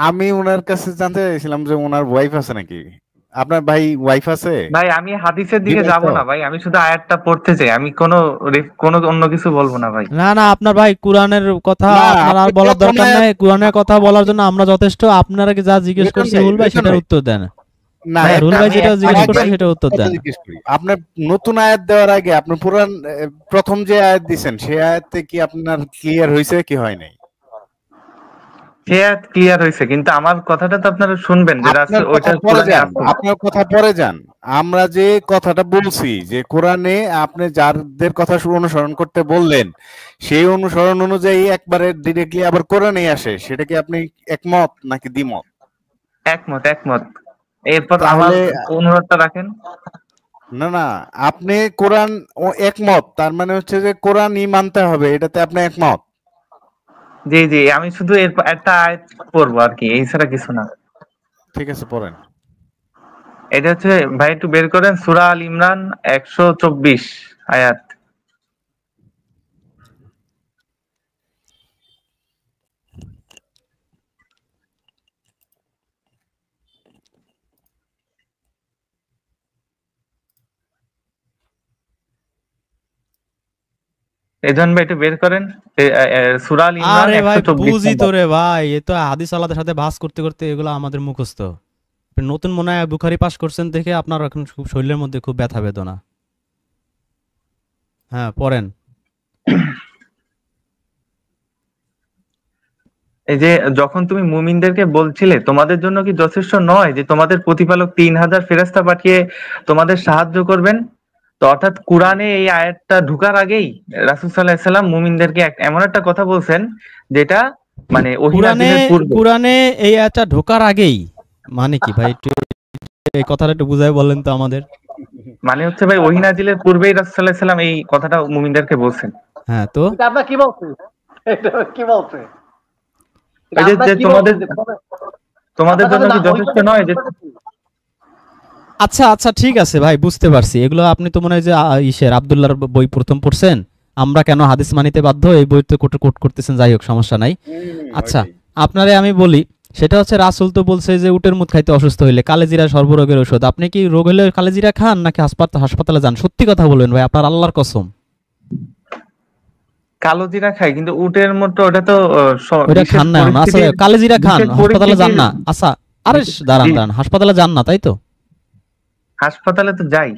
আমি ওনার কাছে জানতে চাইছিলাম যে ওনার ওয়াইফ আছে নাকি? আপনার ভাই ওয়াইফ আছে? ভাই আমি হাদিসের দিকে বিবাহিত? যাব না ভাই, আমি শুধু আয়াতটা পড়তে চাই, আমি কোনো অন্য কিছু বলবো না ভাই। না না আপনার ভাই কোরআনের কথা না, আপনার আর আপনি বলার প্রথম দরকার আয়াত নাই, কোরআনের কথা বলার জন্য আমরা যথেষ্ট। আপনারা কি যা জিজ্ঞেস করছে রুল ভাই লিটন সেটার ভাই, উত্তর দেন। না হ্যাঁ রুল একটা ভাই আমি যেটা এক জিজ্ঞেস তার মিনিট আগে করছে ভাই, সেটার উত্তর কথা দেন। জিজ্ঞেস করি। আপনার নতুন আয়াত দেওয়ার আগে আপনি পুরান প্রথম যে আয়াত দিছেন সেই আয়াতে কি আপনার ক্লিয়ার হয়েছে কি হয় নাই? সে আয়াত ক্লিয়ার হয়েছে, কিন্তু আমার কথাটা তো আপনারা শুনবেন, যে আপনার রাসূল কথা ওইটা পরে কোরআনে যান, আছে। আপনার কথা পরে যান। আমরা যে কথাটা বলছি যে কোরআনে আপনি যাদের কথা অনুসরণ করতে বললেন সেই অনুসরণ অনুযায়ী একবারে ডিরেক্টলি আবার কোরআনে আসে, সেটা কি আপনি একমত নাকি দ্বিমত? একমত, একমত। এরপর আমার তাহলে অনুরোধটা রাখেন। না না, আপনি কোরআন একমত, তার মানে হচ্ছে যে কোরআনই মানতে হবে, এটাতে আপনি একমত? জি জি, আমি শুধু একটা আয়াত পড়বো আর কি, এই ছাড়া কিছু না। ঠিক আছে, পড়েন। এটা হচ্ছে, ভাই একটু বের করেন, সূরা আল ইমরান 124 আয়াত। এজন ভাই একটু বের করেন সূরা আল ইমরান আরে ভাই 124 বুঝি তো নম্বর। রে ভাই, এ তো হাদিস আলাদের সাথে ভাস করতে করতে এগুলো আমাদের মুখস্থ। আপনি নতুন মনে হয় বুখারি পাস করছেন দেখে আপনার এখন খুব শরীরের মধ্যে খুব ব্যথা বেদনা। হ্যাঁ পড়েন। এই যে যখন তুমি মুমিনদেরকে বলছিলে তোমাদের জন্য কি যথেষ্ট নয় যে তোমাদের প্রতিপালক 3000 ফেরেশতা পাঠিয়ে তোমাদের সাহায্য করবেন? তো অর্থাৎ কোরআনে এই আয়াতটা ঢুকার আগেই রাসূল সাল্লাল্লাহু আলাইহি সাল্লাম মুমিনদেরকে এমন একটা কথা বলছেন যেটা মানে ওহী কোরআনে নাযিলের পূর্বে। কোরআনে এই আয়াতটা ঢোকার আগেই মানে কি ভাই, একটু এই কথাটা একটু বুঝাই বলেন তো আমাদের। মানে হচ্ছে ভাই ওহী নাযিলের পূর্বেই রাসূল সাল্লাল্লাহু আলাইহি সাল্লাম এই কথাটা মুমিনদেরকে বলছেন। হ্যাঁ তো এটা আপনার কি বলছে? এটা কি বলছে? এটা এই যে আপনার যে কি তোমাদের বলছে? তোমাদের আপনার জন্য কাছে কি না- ওই যথেষ্ট কথা নয় যে আচ্ছা আচ্ছা ঠিক আছে ভাই, বুঝতে পারছি। এগুলো আপনি তো মনে হয় যে ইসের আব্দুল্লাহর বই প্রথম পড়ছেন, আমরা কেন হাদিস মানিতে বাধ্য, এই বইতে কোট করতেছেন। যাই হোক, সমস্যা নাই। আচ্ছা, আপনারে আমি বলি, সেটা হচ্ছে রাসূল তো বলছে যে উটের মুত খাইতে অসুস্থ হইলে কালেজিরা সর্বরোগের ঔষধ। আপনি কি রোগ হলে কালেজিরা খান নাকি হাসপাতালে যান? সত্যি কথা বলবেন ভাই, আপনার আল্লাহর কসম। কালো জিরা খায় কিন্তু উটের মতো ওটা তো ওইটা বিশেষ খান না এখন। আচ্ছা পরিস্থিতির কালেজিরা খান, বিশেষ হাসপাতালে যান পরিস্থিতির না। আচ্ছা, আরে দাঁড়ান জি, দাঁড়ান, হাসপাতালে যান না তাই তো? হাসপাতালে তো যাই।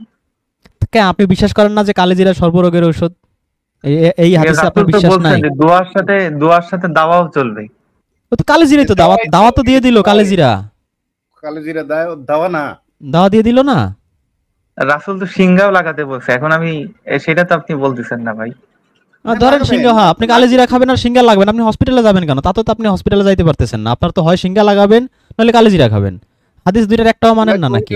কে আপনি বিশ্বাস করেন না যে কালেজিরা সর্বরোগের ঔষধ? এই হাদিসে আপনার রাসূল তো বিশ্বাস বলছেন নাই? যে দোয়ার সাথে দাওয়াও চলবে। ও তো কালেজিরাই তো, দাওয়াত দাওয়াত তো দিয়ে দিল কালেজিরা। কালোজিরা দাও না। দাওয়া দিয়ে দিল না? রাসূল তো সিংহাও লাগাতে বলছে। এখন আমি সেটা তো আপনি বলতেছেন না ভাই। ধরেন সিঙ্গা, হ্যাঁ আপনি কালেজিরা খাবেন আর সিঙ্গা লাগবেন, আপনি হসপিটালে যাবেন কেন? তা তো আপনি হসপিটালে যাইতে পারতেছেন না। আপনার তো হয় সিঙ্গা লাগাবেন নাহলে কালেজিরা খাবেন। হাদিস দুইটার একটাও মানেন না নাকি?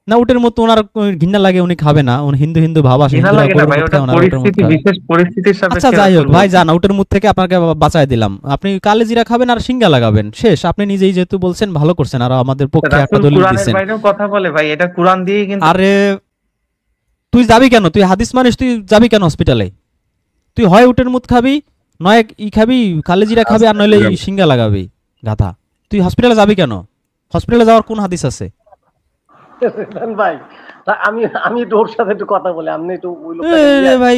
না উটের মতো ওনার ঘৃণা লাগে, উনি খাবে না। উনি হিন্দু হিন্দু ভাব আসে, ঘৃণা হিন্দুরা লাগে না গরুর ভাই, মুখ ওটা খায়, ওনারা উটের মুখ খায়। বিশেষ পরিস্থিতির আচ্ছা সাপেক্ষে যাই হোক রাসূল ভাই, বলছেন। যান, উটের মুখ থেকে আপনাকে বাঁচায় দিলাম। আপনি কালেজিরা খাবেন আর সিঙ্গা লাগাবেন, শেষ। আপনি নিজেই যেহেতু বলছেন, ভালো করছেন, আর আমাদের পক্ষে একটা রাসূল দলিল কোরআনের দিচ্ছেন। বাইরেও কথা বলে ভাই, এটা কোরআন দিয়েই কিন্তু। আরে তুই যাবি কেন? তুই হাদিস মানিস, তুই যাবি কেন হসপিটালে? তুই হয় উটের মুত খাবি, নয় খাবি কালেজিরা খাবি, আর নইলে এই সিঙ্গা লাগাবি। গাধা, তুই হসপিটালে যাবি কেন? হসপিটালে যাওয়ার কোন হাদিস আছে? ভাই তা আমি আমি একটু ওর সাথে একটু কথা বলি, আপনি একটু ওই এ লোকটাকে রে নিয়ে ভাই,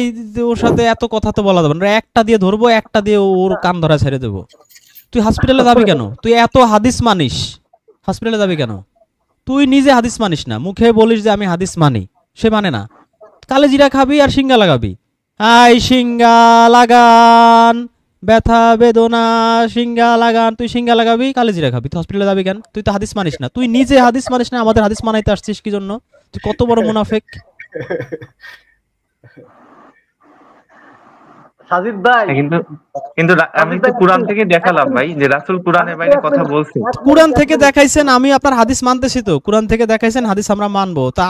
ওর সাথে এত কথা তো বলা যাবে না। একটা দিয়ে ধরবো, একটা দিয়ে ওর কান ধরা ছেড়ে দেবো। তুই হসপিটালে যাবি কেন? তুই এত হাদিস মানিস, হসপিটালে যাবি কেন? তুই নিজে হাদিস মানিস না, মুখে বলিস যে আমি হাদিস মানি, সে মানে না। কালেজিরা খাবি আর সিঙ্গা লাগাবি। আই সিঙ্গা লাগান, ব্যথা বেদনা সিঙ্গা লাগান। তুই সিঙ্গা লাগাবি, কালেজিরা খাবি, তুই হসপিটালে যাবি কেন? তুই তো হাদিস মানিস না। তুই নিজে হাদিস মানিস না, আমাদের হাদিস মানাইতে আসছিস কি জন্য? তুই কত বড় মুনাফেক! সাজিদ ভাই কিন্তু কিন্তু আমি তো কোরআন থেকে দেখালাম ভাই যে রাসূল কোরআনের বাইরে কথা বলছে। কোরআন থেকে দেখাইছেন, আমি আপনার হাদিস মানতেছি তো। কোরআন থেকে দেখাইছেন, হাদিস আমরা মানবো। তা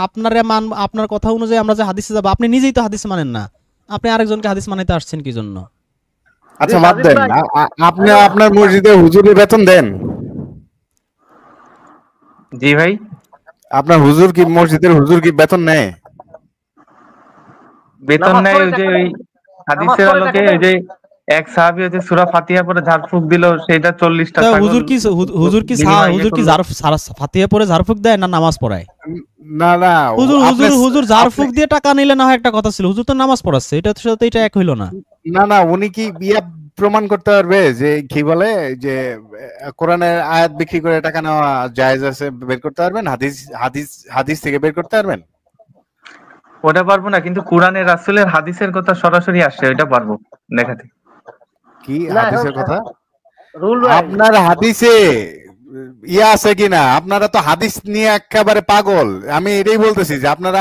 আপনার কথা অনুযায়ী আমরা যে হাদিসে যাবো, আপনি নিজেই তো হাদিস মানেন না। আপনি আরেকজনকে হাদিস মানাইতে আসছেন কি জন্য? আচ্ছা বাদ দেন, আপনি আপনার মসজিদে হুজুরের বেতন দেন? জি ভাই, আপনার হুজুর কি মসজিদের হুজুর কি বেতন নেয়? বেতন নামাজ নেয় পড়ে ওই যে টাকা ওই দেয়। হাদিসের নামাজ পড়ে আলোকে টাকা ওই যে এক সাহাবী হচ্ছে সূরা ফাতিহা পড়ে ঝাড়ফুঁক দিল, সেটা 40টা তা ছাগল বিনিময়ে হুজুর কি করলো। ফাতিহা পড়ে ঝাড়ফুঁক দেয় না নামাজ পড়ায়? না না, হুজুর ঝাড়ফুঁক দিয়ে টাকা নিলে না হয় একটা কথা ছিল, হুজুর তো নামাজ পড়াচ্ছে, এটা তো সাথে এটা এক হইলো না। না না, উনি কি ইয়া প্রমাণ করতে পারবে যে কি বলে যে কোরআনের আয়াত বিক্রি করে টাকা নেওয়া জায়েজ আছে? বের করতে পারবেন? হাদিস থেকে বের করতে পারবেন? ওটা পারবো না, কিন্তু কোরআনের রাসূলের হাদিসের কথা সরাসরি আসছে, ওইটা পারবো দেখাতে। কি না, হাদিসের এখন কথা? রুল ভাই আপনার হাদিসে ইয়া আছে কিনা? আপনারা তো হাদিস নিয়ে একেবারে পাগল। আমি এটাই বলতেছি যে আপনারা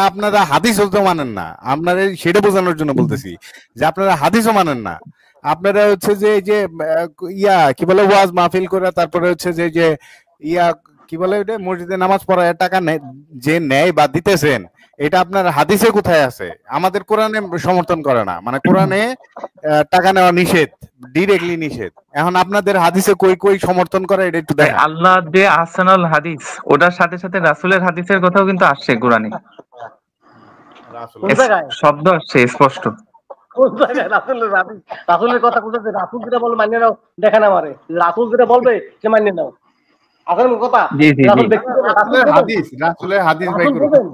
হাদিসও তো মানেন না। আপনারা সেটা বোঝানোর জন্য বলতেছি যে আপনারা হাদিসও মানেন না। আপনারা হচ্ছে যে এই যে ইয়া কি বলে ওয়াজ মাহফিল করে, তারপরে হচ্ছে যে যে ইয়া কি বলে ওটা মসজিদে নামাজ পড়ার টাকা যে নেয় বা দিতেছেন, এটা আপনার হাদিসে কোথায় আছে? আমাদের কোরআনে সমর্থন করে না, মানে কোরআনে টাকা নেওয়া নিষেধ, ডিরেক্টলি নিষেধ। এখন আপনাদের হাদিসে কই কই সমর্থন করে এটা একটু ভাই, দেখা। আল্লাহ যে আহসানুল হাদিস, ওটার সাথে সাথে রাসূলের হাদিসের কথাও কিন্তু আসছে কোরআনে। কোন জায়গায় শব্দ আসছে স্পষ্ট। কোন জায়গায় রাসূলের কথা কোথাতে? রাসূল যেটা বলে মানিয়ে নাও, দেখেন আমারে রাসূল যেটা বলবে সে মানিয়ে নাও। আসল কথা জি জি জি, রাসূল ব্যক্তিগত রাসূলের হাদিস বাই রাসূল করুন। বোঝেন,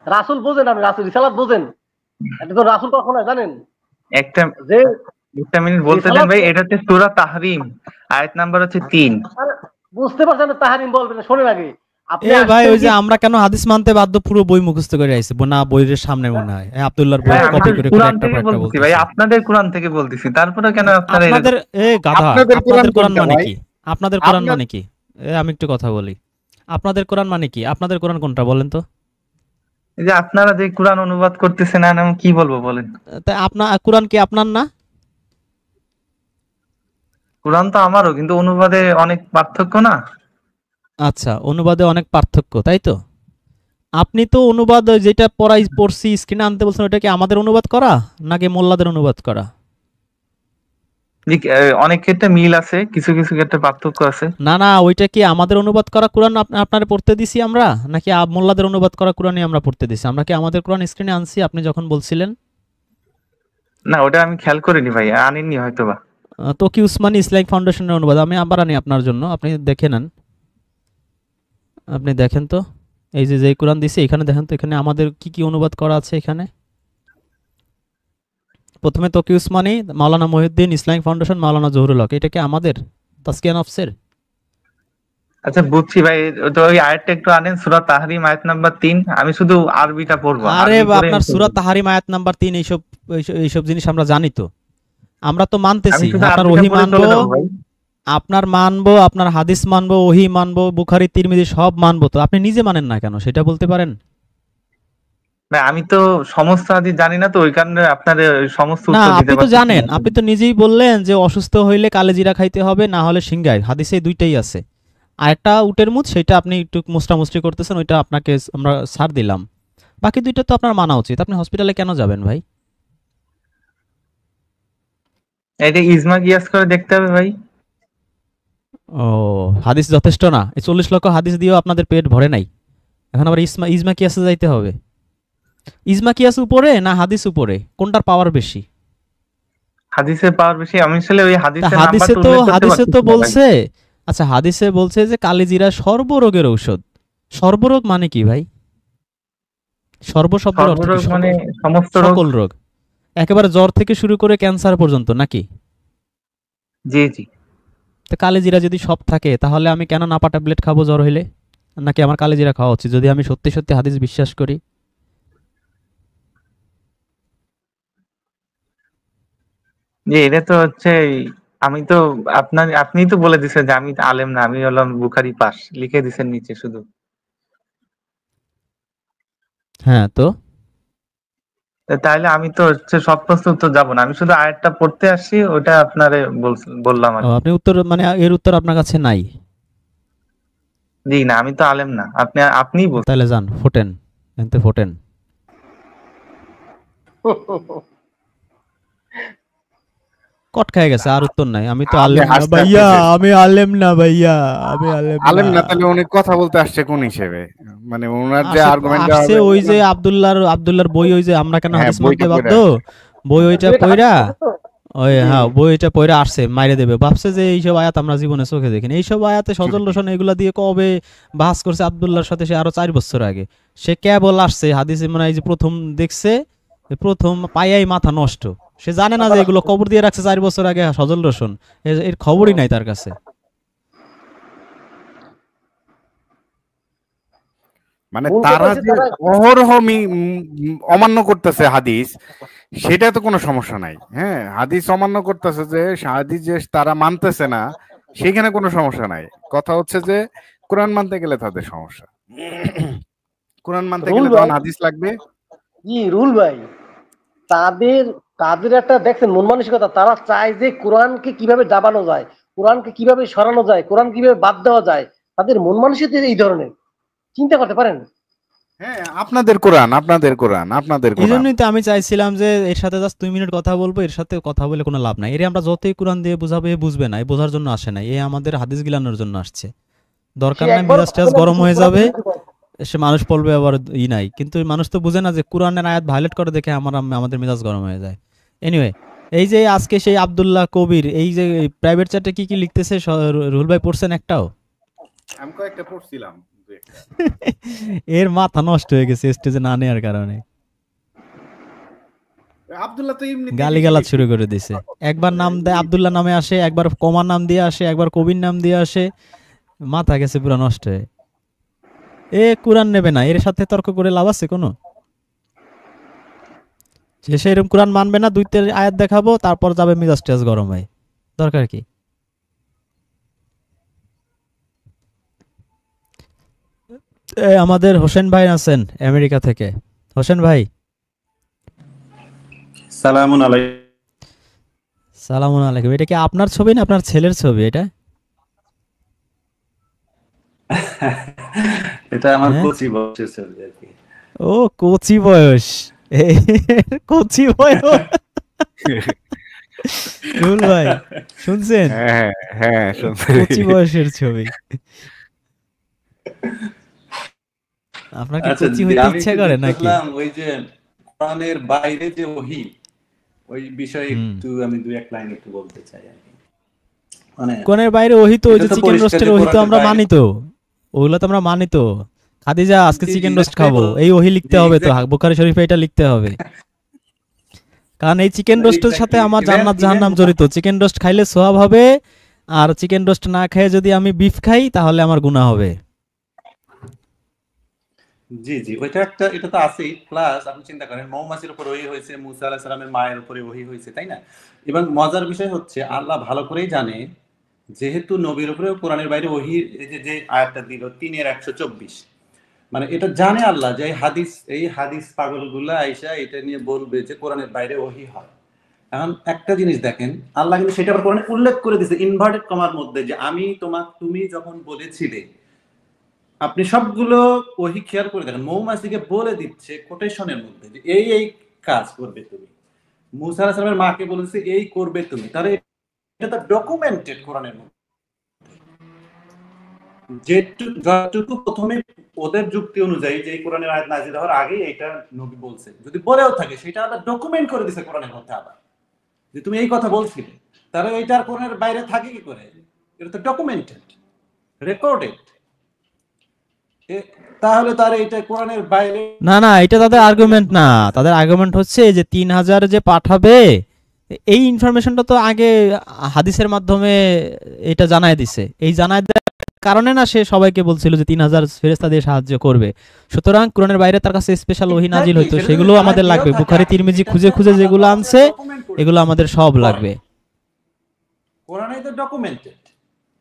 রাসূল বোঝেন, আপনি রাসূল রিসালাত বোঝেন। এটা তো রাসূল কখনো জানেন একটা যে একটা মিনিট বলতে দেন রিসালাত। ভাই, এটা হচ্ছে সূরা তাহরিম, আয়াত নাম্বার হচ্ছে 3। আরে, বুঝতে পারছেন না, তাহারিম বলবেন না, শোনেন আগে। আপনি এ ভাই আসছেন ওই কি? যে আমরা কেন হাদিস মানতে বাধ্য, পুরো বই মুখস্থ করে আইছে না, বইয়ের সামনে মনে হয় আব্দুল্লাহর বই ভাই হ্যাঁ আমি তো কপি করে করে কোরআন একটা পর থেকে একটা বলতেছি ভাই, বলতেছে। আপনাদের কোরআন থেকে বলতেছি, তারপরে কেন আপনারা এরকম? আপনাদের গাধা, আপনাদের কোরআন আপনাদের কোরআন কোনটা মানে ভাই? কি? আপনাদের কোরআন আপনার মানে কি? আমি একটু কথা বলি, আপনাদের কোরআন মানে কি? আপনাদের কোরআন কোনটা বলেন তো? এই যে আপনারা যে কোরআন অনুবাদ করতেছেন, আমি কি বলবো বলেন? তাই আপনার কোরআন কি আপনার না? কোরআন তো আমারও, কিন্তু অনুবাদে অনেক পার্থক্য না। আচ্ছা, অনুবাদে অনেক পার্থক্য, তাই তো? আপনি তো অনুবাদ যেটা পড়ছি স্ক্রিনে আনতে বলছেন, ওটা কি আমাদের অনুবাদ করা নাকি মোল্লাদের অনুবাদ করা? যে অনেক ক্ষেত্রে মিল আছে, কিছু কিছু ক্ষেত্রে পার্থক্য আছে। না না, ওইটা কি আমাদের অনুবাদ করা কোরআন আপনারে পড়তে দিছি আমরা, নাকি মোল্লাদের অনুবাদ করা কোরআনই আমরা পড়তে দিছি? আমরা কি আমাদের কোরআন স্ক্রিনে আনছি আপনি যখন বলছিলেন? না, ওটা আমি খেয়াল করিনি ভাই, আনিনি হয়তোবা। তকি উসমানী ইসলামিক ফাউন্ডেশনের অনুবাদ আমি আবার আনি আপনার জন্য, আপনি দেখে নেন। আপনি দেখেন তো, এই যে যেই কোরআন দিছি এখানে দেখেন তো, এখানে আমাদের কি কি অনুবাদ করা আছে এখানে। প্রথমে তকি উসমানী, মাওলানা মহিউদ্দিন, ইসলামিক ফাউন্ডেশন, মাওলানা জহুরুল হক, এটা কি আমাদের তাসকিয়া নফসের? আচ্ছা বুঝছি ভাই, তো ওই আয়াতটা একটু আনেন, সূরা তাহরিম আয়াত নাম্বার 3। আমি শুধু আরবিটা পড়বো, আরে আরবি পড়ে আপনার সূরা তাহরিম আয়াত নাম্বার 3, এইসব এইসব জিনিস আমরা জানি তো, আমরা তো আমি মানতেছি। শুধু আপনার আরবিটা ওহী পড়ে মানবো, চলে যাবো ভাই। আপনার মানবো, আপনার হাদিস মানবো, ওহী মানবো, বুখারী তিরমিজি সব মানবো, তো আপনি নিজে মানেন না কেন সেটা বলতে পারেন? ভাই আমি তো সমস্ত হাদিস জানি না, তো ওই কারণে আপনার ওই সমস্ত না, উত্তর দিতে আপনি তো পারতেছি জানেন, না। আপনি তো নিজেই বললেন যে অসুস্থ হইলে কালেজিরা খাইতে হবে, না হলে সিংগাই, হাদিসে এই দুইটাই আছে। আর একটা উটের মুত, সেটা আপনি একটু মুষ্টামুষ্টি করতেছেন, ওইটা আপনাকে আমরা ছাড় দিলাম। বাকি দুইটা তো আপনার মানা উচিত। আপনি হসপিটালে কেন যাবেন ভাই? এটা ইজমা কিয়াস করে দেখতে হবে ভাই। ও, হাদিস যথেষ্ট না? এই 40 লক্ষ হাদিস দিয়েও আপনাদের পেট ভরে নাই, এখন আবার ইসমা ইজমা কিয়াসে যাইতে হবে? ইজমা কিয়াস উপরে না হাদিস উপরে, কোনটার পাওয়ার বেশি? হাদিসের পাওয়ার বেশি, আমি আসলে ওই তা হাদিসের হাদিসে নাম্বারটা তো উল্লেখ করতে হাদিসে তো পারতেছি না ভাই। বলছে, আচ্ছা হাদিসে বলছে যে কালিজিরা সর্বরোগের ঔষধ। সর্বরোগ মানে কি ভাই? সর্ব শব্দের অর্থ কি? সর্বরোগ মানে সমস্ত রোগ। সকল রোগ, একেবারে জ্বর থেকে শুরু করে ক্যান্সার পর্যন্ত নাকি? জি জি। তো কালিজিরা যদি সব থাকে, তাহলে আমি কেন নাপা ট্যাবলেট খাবো জ্বর হইলে? নাকি আমার কালিজিরা খাওয়া উচিত যদি আমি সত্যি সত্যি হাদিস বিশ্বাস করি? জি, এটা তো হচ্ছে আমি তো আপনিই তো বলে দিছেন যে আমি আলেম না, আমি হলাম বুখারি পাস, লিখে দিছেন নিচে শুধু। হ্যাঁ তো, তো তাহলে আমি তো হচ্ছে সব প্রশ্ন উত্তর যাবো না, আমি শুধু আয়াতটা পড়তে আসছি, ওটা আপনারে বললাম আর ও, কি। আপনি উত্তর মানে এর উত্তর আপনার কাছে নাই? জি না, আমি তো আলেম না, আপনিই বলছেন। তাহলে যান ফোটেন, এনতে ফোটেন। কট খেয়ে গেছে, আর উত্তর নাই। আমি তো আমি আলেম না হাসতে ভাইয়া, হাসতে শেষ। আমি আলেম না ভাইয়া, আমি আলেম না। আলেম না তাহলে উনি কথা বলতে আসছে কোন হিসেবে? মানে ওনার যে আসে, আর্গুমেন্টটা আসছে হবে ওই যে আব্দুল্লাহর বই, ওই যে আমরা কেন হ্যাঁ হাদিস মানতে বইটা বাধ্য, পড়ে বই ওইটা দুইটা হাদিস পইরা, আছে তো? ওই জি হ্যাঁ বইটা পইরা আসছে মাইরে দেবে, ভাবছে যে এইসব আয়াত আমরা জীবনে চোখে দেখিনি। এইসব আয়াতে সজল রসন এগুলা দিয়ে কবে বাস করছে আব্দুল্লাহর সাথে, সে আরো 4 বছর আগে। সে কেবল আসছে হাদিসে, মানে এই যে প্রথম দেখছে, প্রথম পাইয়াই মাথা নষ্ট। সে জানে না যে এগুলো কবর দিয়ে রাখছে 4 বছর আগে সজল রসন, এর খবরই নাই তার কাছে। মানে ভুল কথা তারা হচ্ছে যে তারা। অহরহ অমান্য করতেছে হাদিস, সেটা তো কোনো সমস্যা নাই। হ্যাঁ, হাদিস অমান্য করতেছে, যে হাদিস যে তারা মানতেছে না, সেখানে কোনো সমস্যা নাই। কথা হচ্ছে যে কোরআন মানতে গেলে তাদের সমস্যা। কোরআন মানতে রুল গেলে ভাই, তখন হাদিস লাগবে। জি রুল ভাই, তাদের তাদের একটা দেখছেন মন মানসিকতা, তারা চায় যে কোরআনকে কিভাবে দাবানো যায়, কোরআনকে কিভাবে সরানো যায়, কোরআন কিভাবে বাদ দেওয়া যায়। তাদের মন মানসিকতা এই ধরনের, চিন্তা করতে পারেন? হ্যাঁ, আপনাদের কোরআন, আপনাদের কোরআন, আপনাদের এই কোরআন। জন্যই তো আমি চাইছিলাম যে এর সাথে জাস্ট 2 মিনিট কথা বলবো, এর সাথে কথা বলে কোনো লাভ নাই। এর আমরা যতই কোরআন দিয়ে বুঝাবো এ বুঝবে না, এ বোঝার জন্য আসে নাই, এ আমাদের হাদিস গিলানোর জন্য আসছে। সে দরকার নাই, একবার মেজাজ টেজাজ গরম হয়ে কোরআন যাবে, বিরোধী করে। সে মানুষ পড়বে আবার নাই, কিন্তু মানুষ তো বুঝে না যে কোরআনের আয়াত ভায়োলেট করে দেখে আমাদের মেজাজ গরম হয়ে যায়। এনিওয়ে, এই যে আজকে সেই আব্দুল্লাহ কবির এই যে প্রাইভেট চ্যাটে কি কি লিখতেছে, রুহুল ভাই পড়ছেন একটাও? আমি কয়েকটা পড়ছিলাম। এর মাথা নষ্ট হয়ে গেছে স্টেজে না নেওয়ার কারণে। আব্দুল্লাহ তো এমনিতেই গালিগালাজ বেশি শুরু করে দিছে। একবার নাম দেয় আব্দুল্লাহ নামে আসে, একবার কমার নাম দিয়ে আসে, একবার কবির নাম দিয়ে আসে, মাথা গেছে পুরো নষ্ট হয়ে। এ কোরআন নেবে না, এর সাথে তর্ক করে লাভ আছে কোনো? সে এরকম কোরআন মানবে না, 2-3 আয়াত দেখাবো, তারপর যাবে মিজাজ টেজাজ গরম হয়। দরকার কি? আমাদের হোসেন ভাই আছেন আমেরিকা থেকে। হোসেন ভাই, সালামুন আলাইকুম। সালামুন আলাইকুম। এটা কি আপনার ছবি না আপনার ছেলের ছবি এটা? এটা আমার হ্যাঁ? কচি বয়সের ছবি আর কি। ও কচি বয়স। এ, কচি বয়স। রুল ভাই শুনছেন? হ্যাঁ হ্যাঁ শুনছি। কচি বয়সের ছবি। আপনার কি আচ্ছা, কচি হইতে আমি ইচ্ছা একটু করে নাকি? দেখলাম ওই যে কোরআনের বাইরে যে ওহী, ওই বিষয়ে হুম। একটু আমি 2-1 লাইন একটু বলতে চাই আর কি। মানে কোরআনের বাইরে ওহি তো ওই এটা যে তো চিকেন পরিষ্কার রোস্টের যে ওহি তো কোরআনের আমরা বাইরে, মানি তো, ওগুলো তো আমরা মানি তো। খাদিজা আজকে জি জি চিকেন রোস্ট এটাই খাবো, তো, এই ওহি লিখতে জি হবে তো, এক্স্যাক্টলি, বুখারী শরীফে এটা লিখতে হবে। কারণ এই চিকেন রোস্টের সাথে এক্স্যাক্টলি। আমার ইভেন জান্নাত ইভেন জাহান্নাম জড়িত। চিকেন রোস্ট খাইলে সওয়াব হবে, আর চিকেন রোস্ট না খেয়ে যদি আমি বিফ খাই তাহলে আমার গুনাহ হবে। জি জি ওইটা একটা, এটা তো আছেই। প্লাস আপনি চিন্তা করেন মৌমাছির উপর ওহী হয়েছে, মুসা আলাইহিস সালামের মায়ের উপরে ওহী হয়েছে, তাই না? এবং মজার বিষয় হচ্ছে আল্লাহ ভালো করেই জানে, যেহেতু নবীর উপরে কোরআনের বাইরে ওহী, এই যে যে আয়াতটা দিল 3-124, মানে এটা জানে আল্লাহ যে এই হাদিস পাগলগুলা আইসা এটা নিয়ে বলবে যে কোরআনের বাইরে ওহী হয়। এখন একটা জিনিস দেখেন, আল্লাহ কিন্তু সেটা আবার কোরআনে উল্লেখ করে দিয়েছে ইনভার্টেড কমার মধ্যে, যে আমি তুমি যখন বলেছিলে, আপনি সবগুলো ওহী খেয়াল করে দেখেন, মৌমাছিকে বলে দিচ্ছে কোটেশনের মধ্যে যে এই কাজ করবে তুমি। মুসা আলাইহিস সালামের মাকে বলেছে এই করবে তুমি, তাহলে এটা তো ডকুমেন্টেড কোরআনের মধ্যে। যতটুকু প্রথমে ওদের যুক্তি অনুযায়ী যে এই কোরআনের আয়াত নাযিল হওয়ার আগে এটা নবী বলছে, যদি বলেও থাকে সেটা আবার ডকুমেন্ট করে দিছে কোরআনের মধ্যে আবার, যে তুমি এই কথা বলছিলে, তাহলে এটা আর কোরআনের বাইরে থাকে কি করে? এটা তো ডকুমেন্টেড, রেকর্ডেড। তাহলে তার এটা কোরআনের বাইরে না না, এটা তাদের আর্গুমেন্ট না। তাদের আর্গুমেন্ট হচ্ছে যে 3000 যে পাঠাবে, এই ইনফরমেশনটা তো আগে হাদিসের মাধ্যমে এটা জানায় দিছে। এই জানায় দেওয়ার কারণে না সে সবাইকে বলছিল যে 3000 ফেরেশতা দিয়ে সাহায্য করবে। সুতরাং কোরআনের বাইরে তার কাছে স্পেশাল ওহী নাজিল হইতো, সেটা সেগুলো যদি আমাদের জানায় লাগবে। দিয়েও থাকে, বুখারী তিরমিজি খুঁজে এটা খুঁজে আল্লাহ যেগুলো তাআলা আনছে ডকুমেন্ট করে এগুলো আমাদের সব লাগবে। কোরআনে তো ডকুমেন্টেড,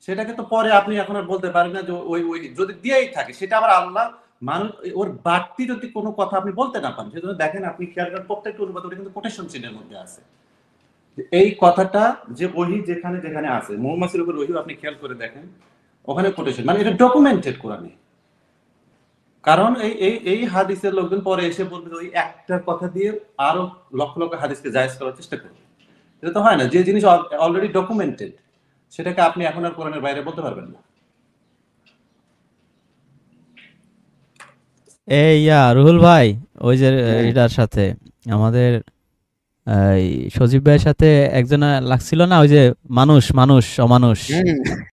সেটাকে তো পরে আপনি এখন আর বলতে পারেন না যে ওই যদি দিয়েই থাকে, সেটা আবার আল্লাহ মানুষ ওর বাড়তি যদি কোনো কথা আপনি বলতে না পারেন, সেজন্য দেখেন আপনি খেয়াল করেন প্রত্যেকটা অনুবাদ ওটা কিন্তু কোটেশন চিহ্নের মধ্যে আছে। এই কথাটা যে ওহী যেখানে যেখানে আছে, মৌমাছির উপর ওহী আপনি খেয়াল করে দেখেন, ওখানে কোটেশন, মানে এটা ডকুমেন্টেড কোরআনে। কারণ এই হাদিসের লোকজন পরে এসে বলবে ওই একটা কথা দিয়ে আরো লক্ষ লক্ষ হাদিসকে জায়েজ করার চেষ্টা করবে। এটা তো হয় না, যে জিনিস অলরেডি ডকুমেন্টেড সেটাকে আপনি এখন আর কোরআনের বাইরে বলতে পারবেন না। এই রুহুল ভাই, ওই যে এটার সাথে আমাদের এই সজীব ভাইয়ের সাথে একজন লাগছিল না, ওই যে মানুষ মানুষ অমানুষ,